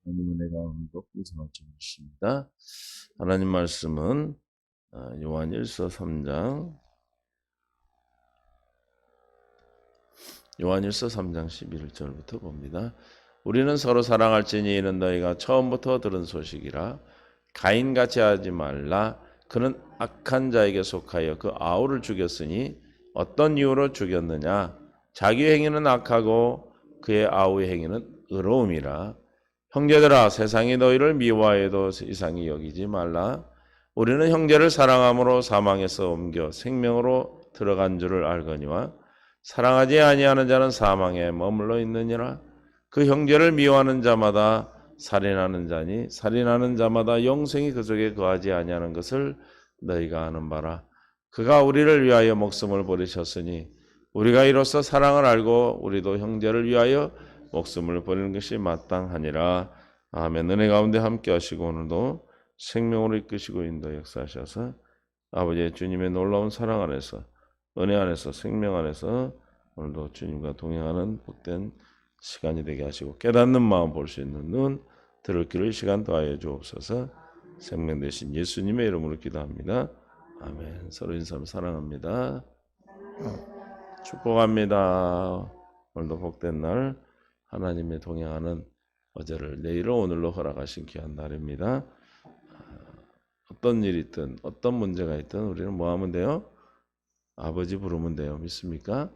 하나님 은혜가 오늘도 풍성할 줄 믿습니다. 하나님 말씀은 요한일서 3장 11절부터 봅니다. 우리는 서로 사랑할지니 이는 너희가 처음부터 들은 소식이라. 가인같이 하지 말라. 그는 악한 자에게 속하여 그 아우를 죽였으니 어떤 이유로 죽였느냐? 자기 행위는 악하고 그의 아우의 행위는 의로움이라. 형제들아, 세상이 너희를 미워해도 이상히 여기지 말라. 우리는 형제를 사랑함으로 사망에서 옮겨 생명으로 들어간 줄을 알거니와 사랑하지 아니하는 자는 사망에 머물러 있느니라. 그 형제를 미워하는 자마다 살인하는 자니 살인하는 자마다 영생이 그 속에 거하지 아니하는 것을 너희가 아는 바라. 그가 우리를 위하여 목숨을 버리셨으니 우리가 이로써 사랑을 알고 우리도 형제를 위하여 목숨을 버리는 것이 마땅하니라. 아멘. 은혜 가운데 함께 하시고 오늘도 생명으로 이끄시고 인도 역사하셔서 아버지의 주님의 놀라운 사랑 안에서 은혜 안에서 생명 안에서 오늘도 주님과 동행하는 복된 시간이 되게 하시고 깨닫는 마음 볼 수 있는 눈 들을 귀를 시간 더하여 주옵소서. 생명 되신 예수님의 이름으로 기도합니다. 아멘. 서로 인사하며 사랑합니다. 축복합니다. 오늘도 복된 날 하나님의 동행하는 어제를 내일을 오늘로 허락하신 귀한 날입니다. 어떤 일이 있든 어떤 문제가 있든 우리는 뭐 하면 돼요? 아버지 부르면 돼요. 믿습니까?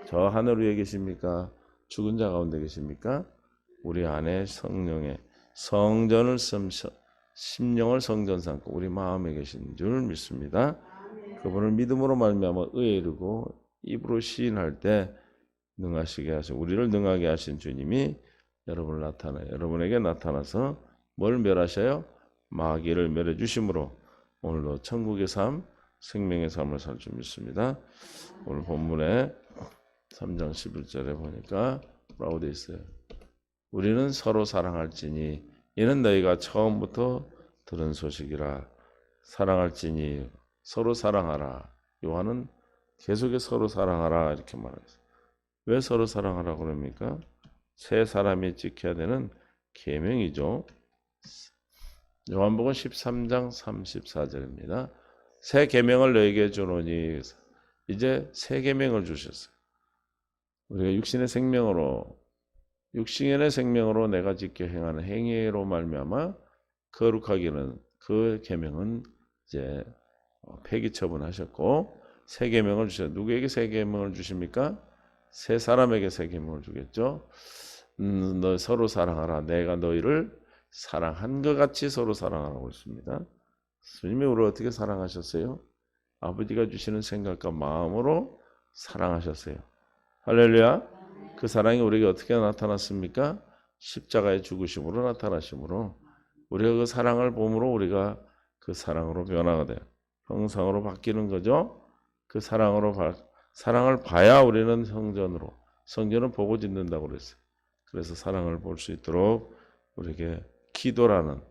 저 하늘 위에 계십니까? 죽은 자 가운데 계십니까? 우리 안에 성령의 성전을 심령을 성전 삼고 우리 마음에 계신 줄 믿습니다. 그분을 믿음으로 말미암아 의에 이르고 입으로 시인할 때 능하시게 하신 우리를 능하게 하신 주님이 여러분에게 나타나서 뭘 멸하셔요? 마귀를 멸해 주심으로 오늘도 천국의 삶, 생명의 삶을 살 줄 믿습니다. 오늘 본문에 3장 11절에 보니까 뭐라고 되어 있어요? 우리는 서로 사랑할지니 이는 너희가 처음부터 들은 소식이라. 사랑할지니 서로 사랑하라. 요한은 계속해서 서로 사랑하라 이렇게 말했어요. 왜 서로 사랑하라 그럽니까? 세 사람이 지켜야 되는 계명이죠. 요한복음 13장 34절입니다. 새 계명을 너희에게 주노니 이제 새 계명을 주셨어요. 우리가 육신의 생명으로 내가 지켜 행하는 행위로 말미암아 거룩하기는 그 계명은 이제 폐기 처분하셨고 새 계명을 주셨어요. 누구에게 새 계명을 주십니까? 세 사람에게 새 계명을 주겠죠. 너 서로 사랑하라. 내가 너희를 사랑한 것 같이 서로 사랑하라고 했습니다. 주님이 우리를 어떻게 사랑하셨어요? 아버지가 주시는 생각과 마음으로 사랑하셨어요. 할렐루야. 그 사랑이 우리에게 어떻게 나타났습니까? 십자가의 죽으심으로 나타나심으로 우리가 그 사랑을 봄으로 우리가 그 사랑으로 변화가 돼요. 형상으로 바뀌는 거죠. 그 사랑을 봐야 우리는 성전은 보고 짓는다고 그랬어요. 그래서 사랑을 볼 수 있도록 우리에게 기도라는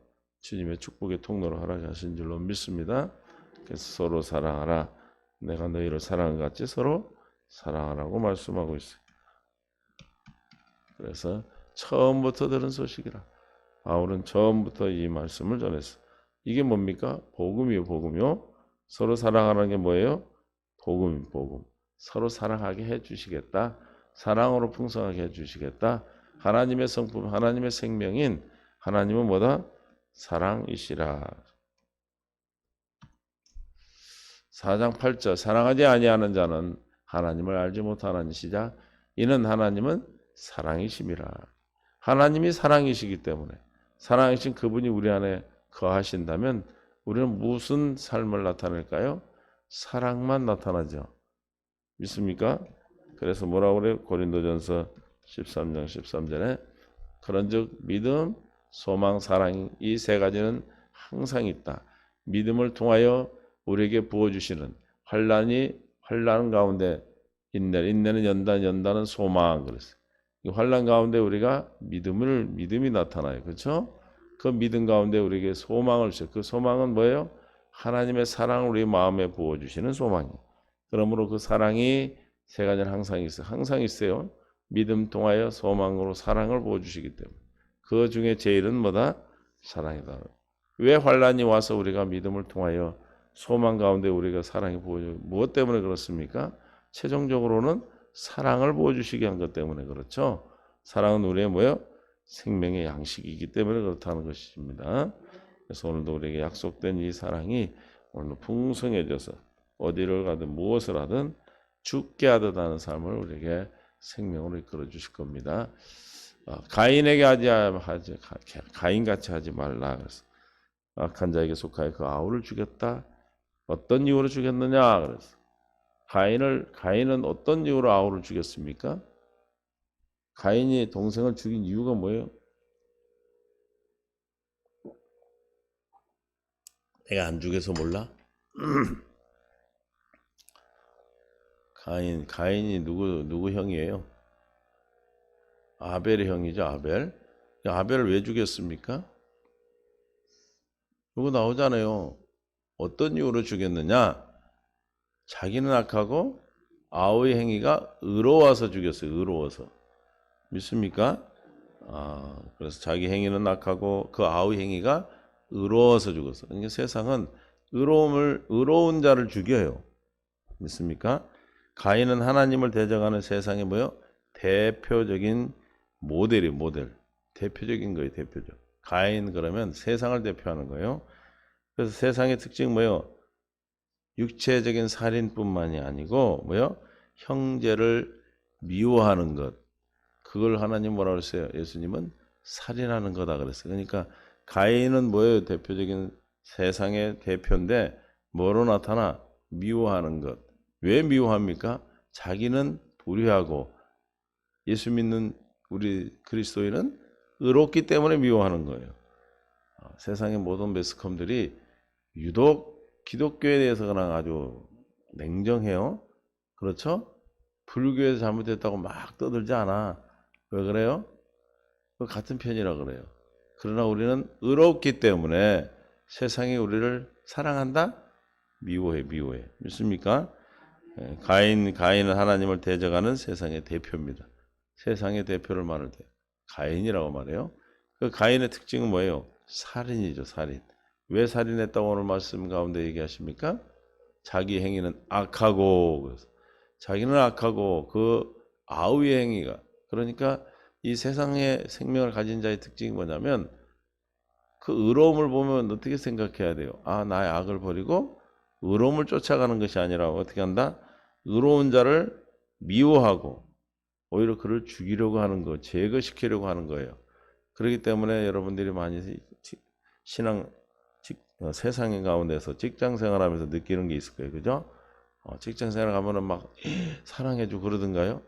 주님의 축복의 통로로 허락하신 줄로 믿습니다. 그래서 서로 사랑하라. 내가 너희를 사랑한 것 같이 서로 사랑하라고 말씀하고 있어요. 그래서 처음부터 들은 소식이라. 바울은 처음부터 이 말씀을 전했어. 이게 뭡니까? 복음이요. 서로 사랑하는 게 뭐예요? 복음. 서로 사랑하게 해주시겠다. 사랑으로 풍성하게 해주시겠다. 하나님의 성품, 하나님의 생명인 하나님은 뭐다? 사랑이시라. 4장 8절 사랑하지 아니하는 자는 하나님을 알지 못하는 시자 이는 하나님은 사랑이심이라. 하나님이 사랑이시기 때문에 사랑이신 그분이 우리 안에 거하신다면 우리는 무슨 삶을 나타낼까요? 사랑만 나타나죠. 믿습니까? 그래서 뭐라고 그래요? 고린도전서 13장 13절에 그런즉 믿음, 소망, 사랑 이 세 가지는 항상 있다. 믿음을 통하여 우리에게 부어주시는 환난 가운데 인내는 연단은 소망 그랬어요. 이 환난 가운데 우리가 믿음이 나타나요. 그렇죠? 그 믿음 가운데 우리에게 소망을 주셔요. 그 소망은 뭐예요? 하나님의 사랑을 우리 마음에 부어주시는 소망이에요. 그러므로 그 사랑이 세 가지는 항상 있어요. 믿음 통하여 소망으로 사랑을 부어주시기 때문에 그 중에 제일은 뭐다? 사랑이다. 왜 환란이 와서 우리가 믿음을 통하여 소망 가운데 우리가 사랑이 보여줘? 무엇 때문에 그렇습니까? 최종적으로는 사랑을 보여주시게 한 것 때문에 그렇죠. 사랑은 우리의 뭐요? 생명의 양식이기 때문에 그렇다는 것입니다. 그래서 오늘도 우리에게 약속된 이 사랑이 오늘 풍성해져서 어디를 가든 무엇을 하든 죽게 하듯 하는 삶을 우리에게 생명으로 이끌어 주실 겁니다. 가인에게 가인같이 하지 말라. 그래서 악한 자에게 속하여 그 아우를 죽였다. 어떤 이유로 죽였느냐? 그래서 가인은 어떤 이유로 아우를 죽였습니까? 가인이 동생을 죽인 이유가 뭐예요? 내가 안 죽여서 몰라? 가인이 누구 형이에요? 아벨의 형이죠, 아벨. 아벨을 왜 죽였습니까? 이거 나오잖아요. 어떤 이유로 죽였느냐? 자기는 악하고 아우의 행위가 의로워서 죽였어요. 의로워서. 믿습니까? 그래서 자기 행위는 악하고 그 아우의 행위가 의로워서 죽었어. 그러니까 세상은 의로운 자를 죽여요. 믿습니까? 가인은 하나님을 대적하는 세상의 뭐요? 대표적인 모델이에요. 모델. 대표적인 거예요. 대표적. 가인 그러면 세상을 대표하는 거예요. 그래서 세상의 특징은 뭐요? 육체적인 살인뿐만이 아니고 뭐요? 형제를 미워하는 것. 그걸 하나님 뭐라고 그랬어요? 예수님은 살인하는 거다 그랬어요. 그러니까 가인은 뭐예요? 대표적인 세상의 대표인데 뭐로 나타나? 미워하는 것. 왜 미워합니까? 자기는 불의하고 예수 믿는 우리 그리스도인은 의롭기 때문에 미워하는 거예요. 세상의 모든 매스컴들이 유독 기독교에 대해서 그냥 아주 냉정해요. 그렇죠? 불교에서 잘못했다고 막 떠들지 않아. 왜 그래요? 그 같은 편이라 그래요. 그러나 우리는 의롭기 때문에 세상이 우리를 사랑한다? 미워해. 믿습니까? 가인은 하나님을 대적하는 세상의 대표입니다. 세상의 대표를 말할 때 가인이라고 말해요. 그 가인의 특징은 뭐예요? 살인이죠, 살인. 왜 살인했다고 오늘 말씀 가운데 얘기하십니까? 자기 행위는 악하고, 그래서 자기는 악하고 그 아우의 행위가, 그러니까 이 세상의 생명을 가진 자의 특징이 뭐냐면 그 의로움을 보면 어떻게 생각해야 돼요? 나의 악을 버리고 의로움을 쫓아가는 것이 아니라 어떻게 한다? 의로운 자를 미워하고 오히려 그를 죽이려고 하는 거, 제거시키려고 하는 거예요. 그렇기 때문에 여러분들이 많이 세상 가운데서 직장 생활하면서 느끼는 게 있을 거예요. 그죠? 직장 생활 가면은 막 사랑해주고 그러던가요?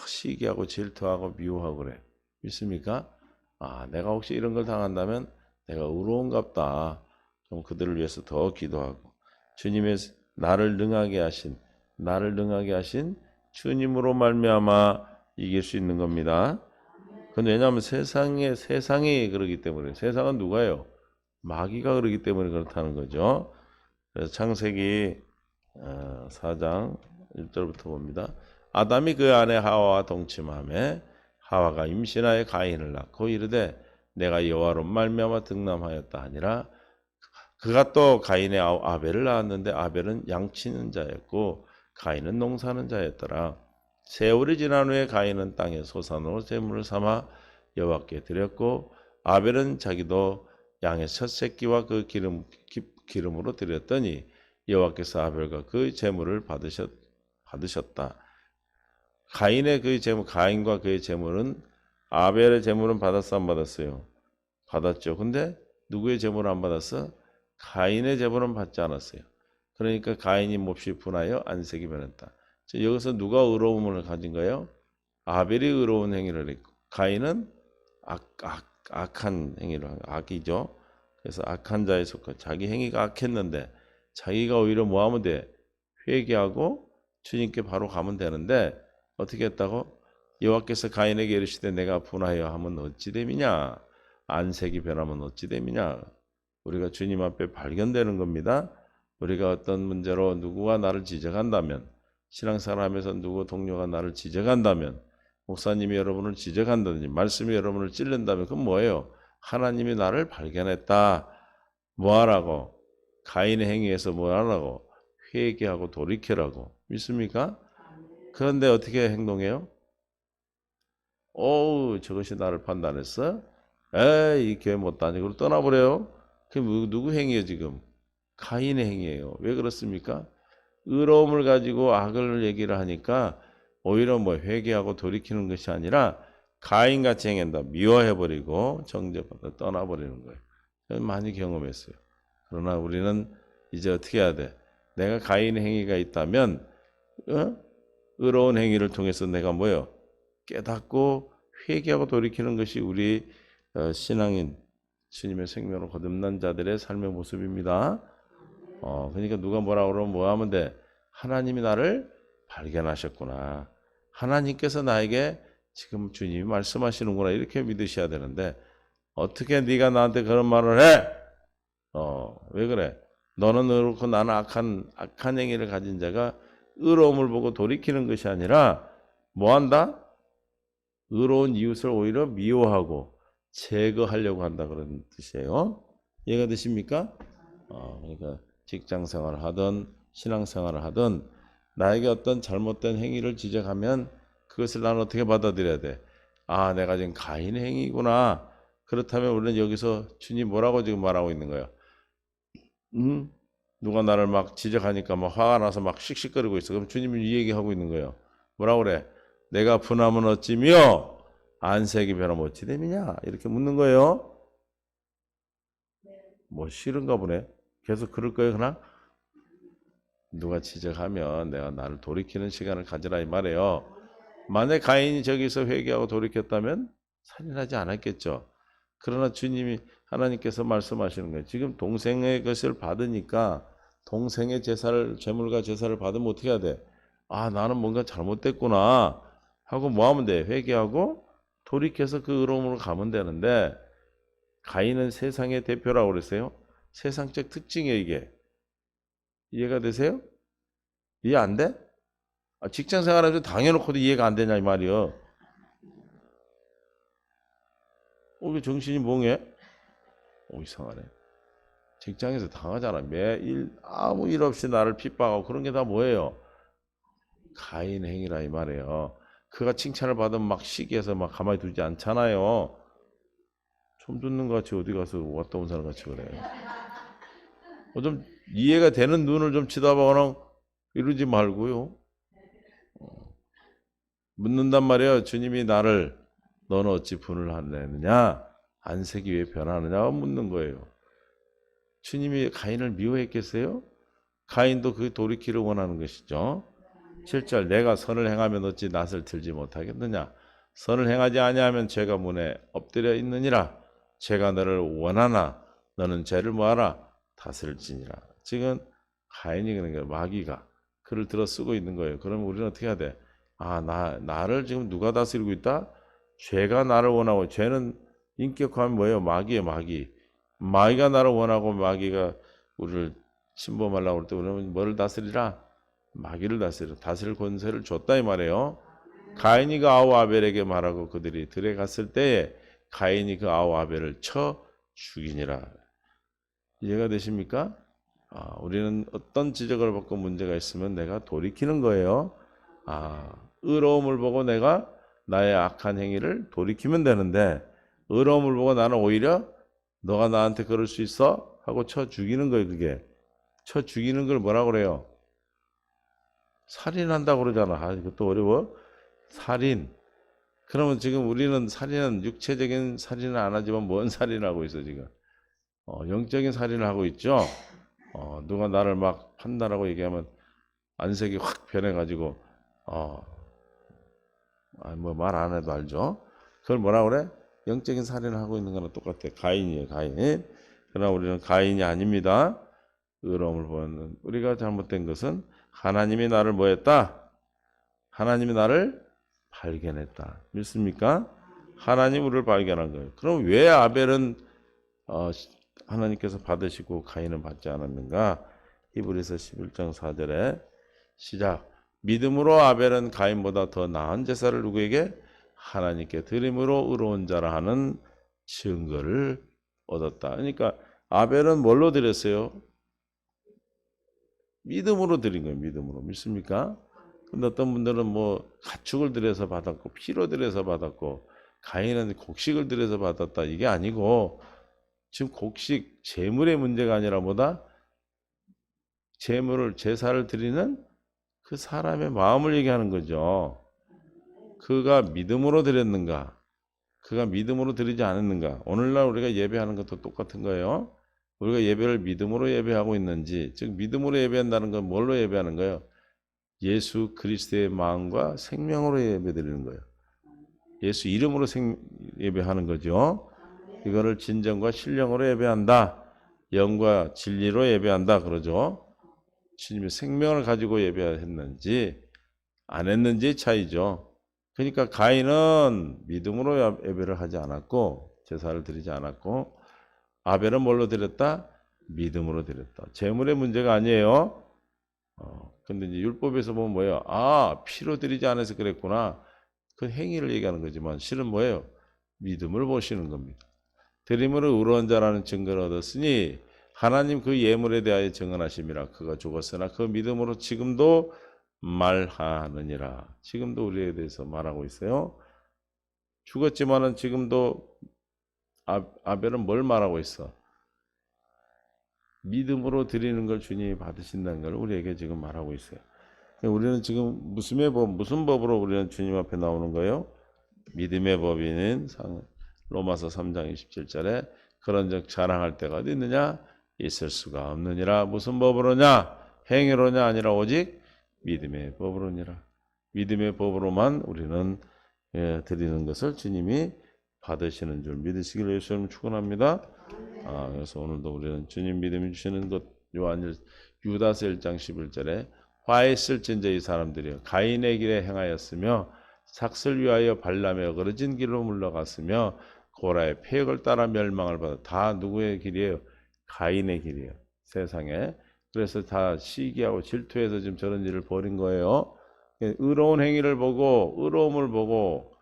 시기하고 질투하고 미워하고 그래. 믿습니까? 내가 혹시 이런 걸 당한다면 내가 의로운갑다. 좀 그들을 위해서 더 기도하고 주님의 나를 능하게 하신 주님으로 말미암아 이길 수 있는 겁니다. 그건 왜냐하면 세상이 그러기 때문에. 세상은 누가요? 마귀가 그러기 때문에 그렇다는 거죠. 그래서 창세기 4장 1절부터 봅니다. 아담이 그 아내 하와와 동침하매 하와가 임신하여 가인을 낳고 이르되 내가 여호와로 말미암아 득남하였다 하니라. 그가 또 가인의 아벨을 낳았는데 아벨은 양치는 자였고 가인은 농사하는 자였더라. 세월이 지난 후에 가인은 땅에 소산으로 제물을 삼아 여호와께 드렸고 아벨은 자기도 양의 첫 새끼와 그 기름으로 드렸더니 여호와께서 아벨과 그 제물을 받으셨다. 가인과 그의 제물은 아벨의 제물은 받았어 안 받았어요? 받았죠. 근데 누구의 제물을 안 받았어? 가인의 제물은 받지 않았어요. 그러니까 가인이 몹시 분하여 안색이 변했다. 여기서 누가 의로움을 가진 거예요? 아벨이 의로운 행위를 했고 가인은 악한 행위를 한 악이죠. 그래서 악한 자에 속한 자기 행위가 악했는데 자기가 오히려 뭐 하면 돼? 회개하고 주님께 바로 가면 되는데 어떻게 했다고? 여호와께서 가인에게 이르시되 내가 분하여 하면 어찌 됨이냐? 안색이 변하면 어찌 됨이냐? 우리가 주님 앞에 발견되는 겁니다. 우리가 어떤 문제로 누구가 나를 지적한다면 신앙생활하면서 누구 동료가 나를 지적한다면 목사님이 여러분을 지적한다든지 말씀이 여러분을 찔른다면 그건 뭐예요? 하나님이 나를 발견했다. 뭐하라고? 가인의 행위에서 뭐하라고? 회개하고 돌이키라고. 믿습니까? 그런데 어떻게 행동해요? 어우, 저것이 나를 판단했어? 에이, 이 교회 못 다니고 떠나버려요. 그게 누구 행위예요, 지금? 가인의 행위예요. 왜 그렇습니까? 의로움을 가지고 악을 얘기를 하니까 오히려 뭐 회개하고 돌이키는 것이 아니라 가인같이 행한다. 미워해버리고 정죄받아 떠나버리는 거예요. 저는 많이 경험했어요. 그러나 우리는 이제 어떻게 해야 돼? 내가 가인의 행위가 있다면 의로운 행위를 통해서 내가 뭐요? 깨닫고 회개하고 돌이키는 것이 우리 신앙인 주님의 생명을 거듭난 자들의 삶의 모습입니다. 그러니까 누가 뭐라 그러면 뭐 하면 돼? 하나님이 나를 발견하셨구나. 하나님께서 나에게 지금 주님이 말씀하시는구나. 이렇게 믿으셔야 되는데 어떻게 네가 나한테 그런 말을 해? 왜 그래? 너는 의롭고 나는 악한 행위를 가진 자가 의로움을 보고 돌이키는 것이 아니라 뭐 한다? 의로운 이웃을 오히려 미워하고 제거하려고 한다 그런 뜻이에요. 이해가 되십니까? 그러니까 직장 생활을 하든 신앙 생활을 하든 나에게 어떤 잘못된 행위를 지적하면 그것을 나는 어떻게 받아들여야 돼? 아, 내가 지금 가인의 행위구나. 그렇다면 우리는 여기서 주님 뭐라고 지금 말하고 있는 거예요? 누가 나를 막 지적하니까 막 화가 나서 막 씩씩거리고 있어. 그럼 주님은 이 얘기하고 있는 거예요. 뭐라 그래? 내가 분하면 어찌며 안색이 변하면 어찌 됨이냐? 이렇게 묻는 거예요. 뭐 싫은가 보네. 계속 그럴 거예요, 그냥? 누가 지적하면 내가 나를 돌이키는 시간을 가지라 이 말이에요. 만약 가인이 저기서 회개하고 돌이켰다면 살인하지 않았겠죠. 그러나 주님이 하나님께서 말씀하시는 거예요. 지금 동생의 것을 받으니까 동생의 재물과 제사를 받으면 어떻게 해야 돼? 아, 나는 뭔가 잘못됐구나 하고 뭐 하면 돼? 회개하고 돌이켜서 그 의로움으로 가면 되는데 가인은 세상의 대표라고 그랬어요. 세상적 특징이에요, 이게. 이해가 되세요? 이해 안 돼? 직장 생활하면서 당해놓고도 이해가 안 되냐 이 말이요. 왜 정신이 멍해? 이상하네. 직장에서 당하잖아. 매일 아무 일 없이 나를 핍박하고 그런 게 다 뭐예요? 가인 행위라 이 말이에요. 그가 칭찬을 받으면 막 시기해서 막 가만히 두지 않잖아요. 좀 듣는 것 같이 어디 가서 왔다 온 사람 같이 그래. 좀 이해가 되는 눈을 좀 치다보거나 이러지 말고요. 묻는단 말이에요. 주님이 나를 너는 어찌 분을 하느냐? 안색이 왜 변하느냐? 묻는 거예요. 주님이 가인을 미워했겠어요? 가인도 그 돌이키를 원하는 것이죠. 7절 내가 선을 행하면 어찌 낯을 들지 못하겠느냐? 선을 행하지 아니하면 죄가 문에 엎드려 있느니라. 죄가 너를 원하나 너는 죄를 뭐하라? 다스릴지니라. 지금 가인이 그러니까 마귀가 그를 들어 쓰고 있는 거예요. 그러면 우리는 어떻게 해야 돼? 나를 지금 누가 다스리고 있다? 죄가 나를 원하고 죄는 인격화하면 뭐예요? 마귀예요, 마귀. 마귀가 나를 원하고 마귀가 우리를 침범하려고 할 때 우리는 뭐를 다스리라? 마귀를 다스릴 권세를 줬다 이 말이에요. 가인이 그 아우 아벨에게 말하고 그들이 들에 갔을 때에 가인이 그 아우 아벨을 쳐 죽이니라. 이해가 되십니까? 우리는 어떤 지적을 받고 문제가 있으면 내가 돌이키는 거예요. 의로움을 보고 내가 나의 악한 행위를 돌이키면 되는데 의로움을 보고 나는 오히려 너가 나한테 그럴 수 있어? 하고 쳐 죽이는 거예요. 그게 쳐 죽이는 걸 뭐라 그래요? 살인한다고 그러잖아. 이것도 어려워. 살인. 그러면 지금 우리는 살인은 육체적인 살인은 안 하지만 뭔 살인을 하고 있어 지금? 영적인 살인을 하고 있죠. 누가 나를 막 판단하고 얘기하면 안색이 확 변해가지고 뭐 말 안 해도 알죠. 그걸 뭐라 그래? 영적인 살인을 하고 있는 거랑 똑같아. 가인이에요, 가인. 그러나 우리는 가인이 아닙니다. 의로움을 보는 우리가 잘못된 것은 하나님이 나를 뭐했다? 하나님이 나를 발견했다. 믿습니까? 하나님 우리를 발견한 거예요. 그럼 왜 아벨은 하나님께서 받으시고 가인은 받지 않았는가? 히브리서 11장 4절에 시작. 믿음으로 아벨은 가인보다 더 나은 제사를 누구에게? 하나님께 드림으로 의로운 자라 하는 증거를 얻었다. 그러니까 아벨은 뭘로 드렸어요? 믿음으로 드린 거예요. 믿음으로. 믿습니까? 근데 어떤 분들은 뭐 가축을 들여서 받았고 피로 들여서 받았고 가인은 곡식을 들여서 받았다. 이게 아니고 지금 곡식 재물의 문제가 아니라 뭐다? 재물을 제사를 드리는 그 사람의 마음을 얘기하는 거죠. 그가 믿음으로 드렸는가? 그가 믿음으로 드리지 않았는가? 오늘날 우리가 예배하는 것도 똑같은 거예요. 우리가 예배를 믿음으로 예배하고 있는지, 즉 믿음으로 예배한다는 건 뭘로 예배하는 거예요? 예수 그리스도의 마음과 생명으로 예배드리는 거예요. 예수 이름으로 예배하는 거죠. 이거를 진정과 신령으로 예배한다. 영과 진리로 예배한다 그러죠. 주님의 생명을 가지고 예배했는지 안 했는지 차이죠. 그러니까 가인은 믿음으로 예배를 하지 않았고 제사를 드리지 않았고 아벨은 뭘로 드렸다? 믿음으로 드렸다. 재물의 문제가 아니에요. 근데 이제 율법에서 보면 뭐예요? 아, 피로 드리지 않아서 그랬구나. 그 행위를 얘기하는 거지만 실은 뭐예요? 믿음을 보시는 겁니다. 드림으로 의로운 자라는 증거를 얻었으니 하나님 그 예물에 대하여 증언하심이라. 그가 죽었으나 그 믿음으로 지금도 말하느니라. 지금도 우리에 대해서 말하고 있어요. 죽었지만은 지금도 아벨은 뭘 말하고 있어? 믿음으로 드리는 걸 주님이 받으신다는 걸 우리에게 지금 말하고 있어요. 우리는 지금 무슨 법으로 우리는 주님 앞에 나오는 거예요? 믿음의 법인은 로마서 3장 27절에 그런즉 자랑할 때가 어디 있느냐? 있을 수가 없느니라. 무슨 법으로냐? 행위로냐? 아니라 오직 믿음의 법으로니라. 믿음의 법으로만 우리는 드리는 것을 주님이 받으시는 줄 믿으시기를 예수님 축원합니다. 그래서 오늘도 우리는 주님 믿음이 주시는 것 유다서 1장 11절에 화했을진저 이 사람들이여 가인의 길에 행하였으며 삭슬 위하여 발람의 어그러진 길로 물러갔으며 고라의 폐역을 따라 멸망을 받아. 다 누구의 길이에요? 가인의 길이에요. 세상에. 그래서 다 시기하고 질투해서 지금 저런 일을 벌인 거예요. 의로운 행위를 보고 의로움을 보고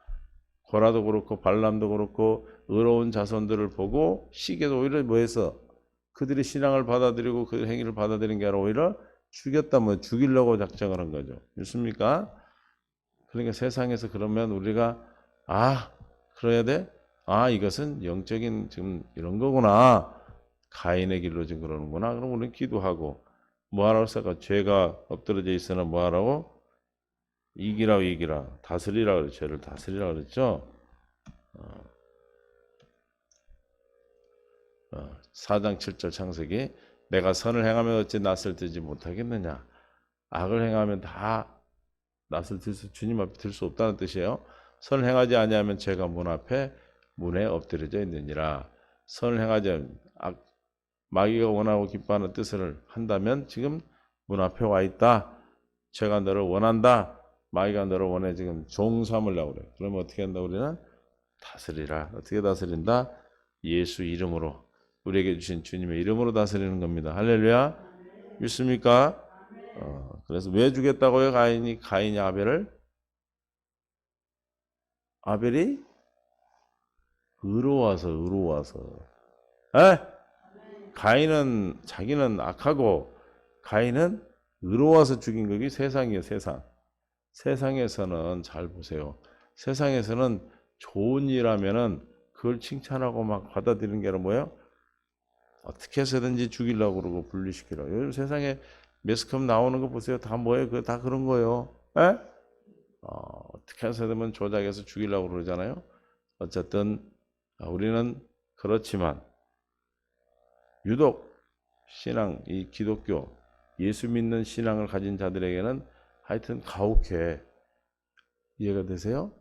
고라도 그렇고 발람도 그렇고 의로운 자손들을 보고 시기해서 오히려 뭐해서 그들이 신앙을 받아들이고 그 행위를 받아들인 게 아니라 오히려 죽였다면 죽이려고 작정을 한 거죠. 믿습니까? 그러니까 세상에서 그러면 우리가 그래야 돼? 이것은 영적인 지금 이런 거구나. 가인의 길로 지금 그러는구나. 그럼 우리는 기도하고 뭐하라고 생각하 죄가 엎드러져 있으나 뭐하라고? 이기라 다스리라 그랬죠. 죄를 다스리라 그랬죠. 4장 7절 창세기 내가 선을 행하면 어찌 낯을 들지 못하겠느냐. 악을 행하면 다 낯을 들수 주님 앞에 들 수 없다는 뜻이에요. 선을 행하지 아니하면 죄가 문에 엎드려져 있느니라. 선을 행하지 않으면 마귀가 원하고 기뻐하는 뜻을 한다면 지금 문 앞에 와 있다. 죄가 너를 원한다. 마귀가 너를 원해 지금 종 삼으려고 그래. 그러면 어떻게 한다 우리는? 다스리라. 어떻게 다스린다? 예수 이름으로 우리에게 주신 주님의 이름으로 다스리는 겁니다. 할렐루야. 믿습니까? 그래서 왜 죽였다고요? 가인이 아벨이 의로워서. 가인은 자기는 악하고 가인은 의로워서 죽인 거기 세상이에요. 세상에서는 잘 보세요. 세상에서는 좋은 일 하면은 그걸 칭찬하고 막 받아들이는 게 아니라 뭐예요? 어떻게 해서든지 죽이려고 그러고 분리시키려고. 요즘 세상에 매스컴 나오는 거 보세요. 다 뭐예요? 그거 다 그런 거예요. 어떻게 해서든 조작해서 죽이려고 그러잖아요. 어쨌든 우리는 그렇지만 유독 이 기독교 예수 믿는 신앙을 가진 자들에게는 하여튼 가혹해. 이해가 되세요?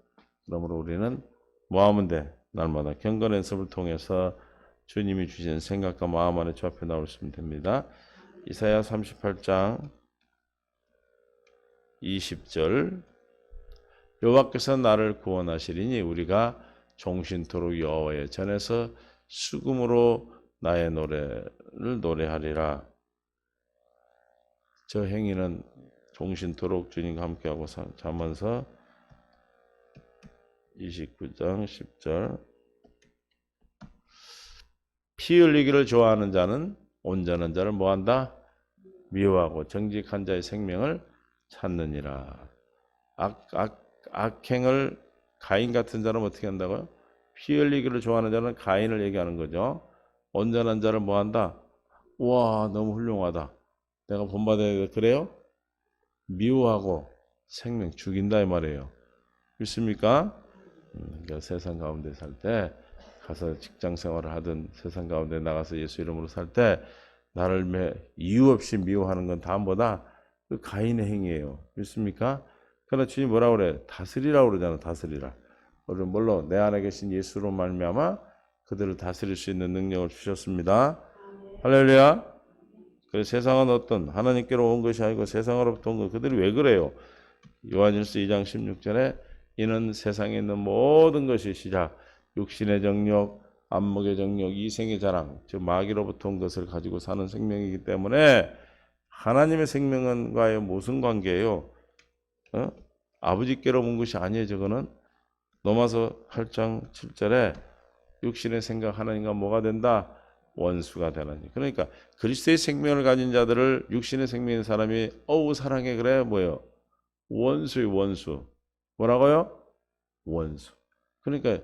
그러므로 우리는 뭐 하면 돼? 날마다 경건 연습을 통해서 주님이 주신 생각과 마음 안에 주 앞에 나오시면 됩니다. 이사야 38장 20절 여호와께서 나를 구원하시리니 우리가 종신토록 여호와의 전에서 수금으로 나의 노래를 노래하리라. 저 행위는 종신토록 주님과 함께하고 자면서 29장 10절. 피 흘리기를 좋아하는 자는 온전한 자를 뭐한다? 미워하고 정직한 자의 생명을 찾느니라. 악행을 가인 같은 자는 어떻게 한다고요? 피 흘리기를 좋아하는 자는 가인을 얘기하는 거죠. 온전한 자를 뭐한다? 와, 너무 훌륭하다. 내가 본받아야 돼. 그래요? 미워하고 생명 죽인다 이 말이에요. 믿습니까? 그러니까 세상 가운데 살 때, 가서 직장 생활을 하든 세상 가운데 나가서 예수 이름으로 살 때 나를 이유 없이 미워하는 건 다음보다 그 가인의 행위예요. 믿습니까? 그러나 주님 뭐라고 그래? 다스리라고 그러잖아. 다스리라. 우리는 물론 내 안에 계신 예수로 말미암아 그들을 다스릴 수 있는 능력을 주셨습니다. 할렐루야. 그래서 세상은 어떤 하나님께로 온 것이 아니고 세상으로부터 온 것. 그들이 왜 그래요? 요한일서 2장 16절에 이는 세상에 있는 모든 것이 시작 육신의 정욕, 안목의 정욕, 이생의 자랑, 즉 마귀로부터 온 것을 가지고 사는 생명이기 때문에 하나님의 생명과의 무슨 관계예요? 아버지께로 온 것이 아니에요. 저거는 로마서 8장 7절에 육신의 생각 하나님과 뭐가 된다? 원수가 되나니. 그러니까 그리스도의 생명을 가진 자들을 육신의 생명인 사람이 어우 사랑해 그래 뭐예요? 원수의 원수. 뭐라고요? 원수. 그러니까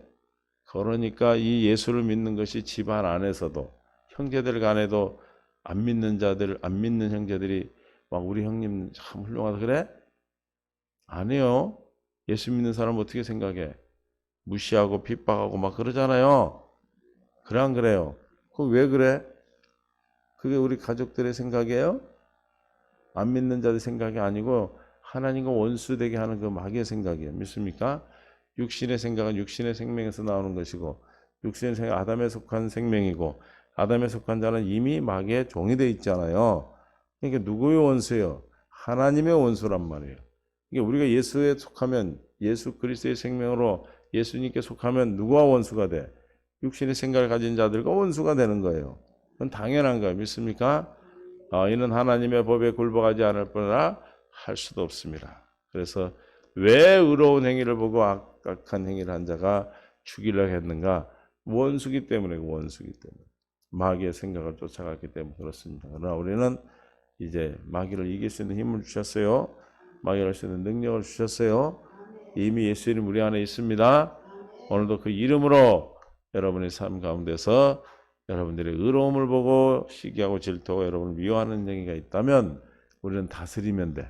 이 예수를 믿는 것이 집안 안에서도 형제들 간에도 안 믿는 형제들이 막 우리 형님 참 훌륭하다 그래? 아니요. 예수 믿는 사람 어떻게 생각해? 무시하고 핍박하고 막 그러잖아요. 그래 안 그래요? 그거 왜 그래? 그게 우리 가족들의 생각이에요? 안 믿는 자들 생각이 아니고 하나님과 원수되게 하는 그 마귀의 생각이에요. 믿습니까? 육신의 생각은 육신의 생명에서 나오는 것이고 육신의 생각 아담에 속한 생명이고 아담에 속한 자는 이미 마귀의 종이 돼 있잖아요. 그러니까 누구의 원수예요? 하나님의 원수란 말이에요. 이게 우리가 예수에 속하면 예수 그리스도의 생명으로 예수님께 속하면 누구와 원수가 돼? 육신의 생각을 가진 자들과 원수가 되는 거예요. 그건 당연한 거예요. 믿습니까? 이는 하나님의 법에 굴복하지 않을 뿐이라 할 수도 없습니다. 그래서 왜 의로운 행위를 보고 악한 행위를 한 자가 죽이려고 했는가? 원수기 때문에 마귀의 생각을 쫓아갔기 때문에 그렇습니다. 그러나 우리는 이제 마귀를 이길 수 있는 힘을 주셨어요. 마귀를 할 수 있는 능력을 주셨어요. 이미 예수 이름 우리 안에 있습니다. 오늘도 그 이름으로 여러분의 삶 가운데서 여러분들의 의로움을 보고 시기하고 질투하고 여러분을 미워하는 행위가 있다면 우리는 다스리면 돼.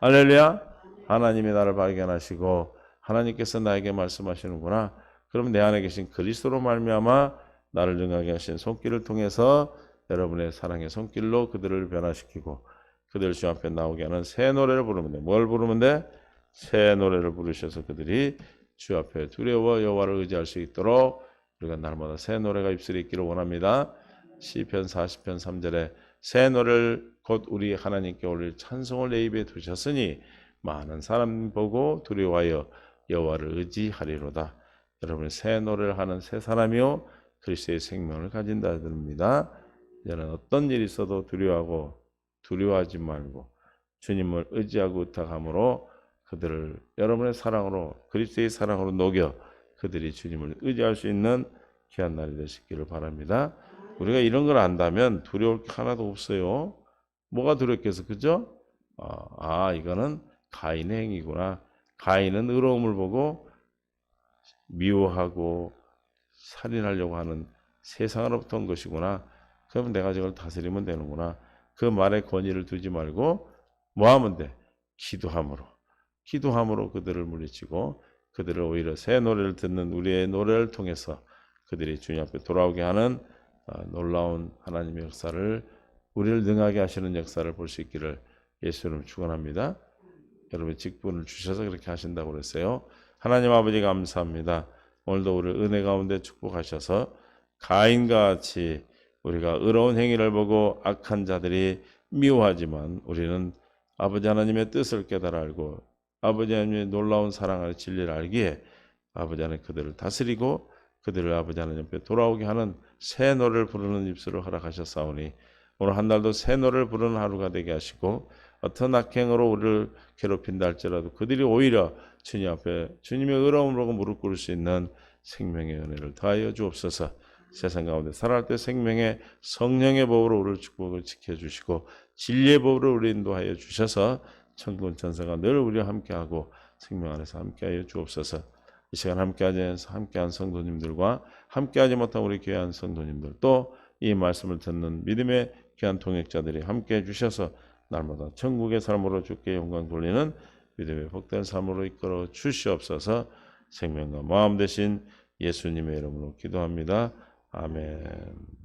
할렐루야. 하나님이 나를 발견하시고 하나님께서 나에게 말씀하시는구나. 그럼 내 안에 계신 그리스도로 말미암아 나를 능하게 하신 손길을 통해서 여러분의 사랑의 손길로 그들을 변화시키고 그들 주 앞에 나오게 하는 새 노래를 부르면 돼. 뭘 부르면 돼? 새 노래를 부르셔서 그들이 주 앞에 두려워 여호와를 의지할 수 있도록 우리가 날마다 새 노래가 입술에 있기를 원합니다. 시편 40편 3절에 새 노래를 곧 우리 하나님께 올릴 찬송을 내 입에 두셨으니 많은 사람 보고 두려워하여 여호와를 의지하리로다. 여러분 새 노래를 하는 새 사람이요 그리스도의 생명을 가진 자들입니다. 이제는 어떤 일이 있어도 두려워하지 말고 주님을 의지하고 의탁함으로 그들을 여러분의 사랑으로 그리스도의 사랑으로 녹여 그들이 주님을 의지할 수 있는 귀한 날이 되시기를 바랍니다. 우리가 이런 걸 안다면 두려울 게 하나도 없어요. 뭐가 두렵겠어, 그죠? 이거는 가인의 행위구나. 가인은 의로움을 보고 미워하고 살인하려고 하는 세상으로부터 온 것이구나. 그럼 내가 저걸 다스리면 되는구나. 그 말에 권위를 두지 말고 뭐 하면 돼? 기도함으로 그들을 물리치고 그들을 오히려 새 노래를 듣는 우리의 노래를 통해서 그들이 주님 앞에 돌아오게 하는 놀라운 하나님의 역사를 우리를 능하게 하시는 역사를 볼 수 있기를 예수님 축원합니다. 여러분 직분을 주셔서 그렇게 하신다고 그랬어요. 하나님 아버지 감사합니다. 오늘도 우리를 은혜 가운데 축복하셔서 가인과 같이 우리가 의로운 행위를 보고 악한 자들이 미워하지만 우리는 아버지 하나님의 뜻을 깨달아 알고 아버지 하나님의 놀라운 사랑의 진리를 알기에 아버지 하나님 그들을 다스리고 그들을 아버지 하나님 앞에 돌아오게 하는 새 노래를 부르는 입술을 허락하셨사오니 오늘 한 날도 새 노래를 부르는 하루가 되게 하시고 어떤 악행으로 우리를 괴롭힌다 할지라도 그들이 오히려 주님 앞에 주님의 의로움으로 무릎 꿇을 수 있는 생명의 은혜를 더하여 주옵소서. 세상 가운데 살아갈 때 생명의 성령의 법으로 우리를 축복을 지켜주시고 진리의 법으로 우리 인도하여 주셔서 천군 천사가 늘 우리와 함께하고 생명 안에서 함께하여 주옵소서. 이 시간 함께한 성도님들과 함께하지 못한 우리 귀한 성도님들 또 이 말씀을 듣는 믿음의 귀한 동역자들이 함께해 주셔서 날마다 천국의 삶으로 주께 영광 돌리는 믿음의 복된 삶으로 이끌어 주시옵소서. 생명과 마음 되신 예수님의 이름으로 기도합니다. 아멘.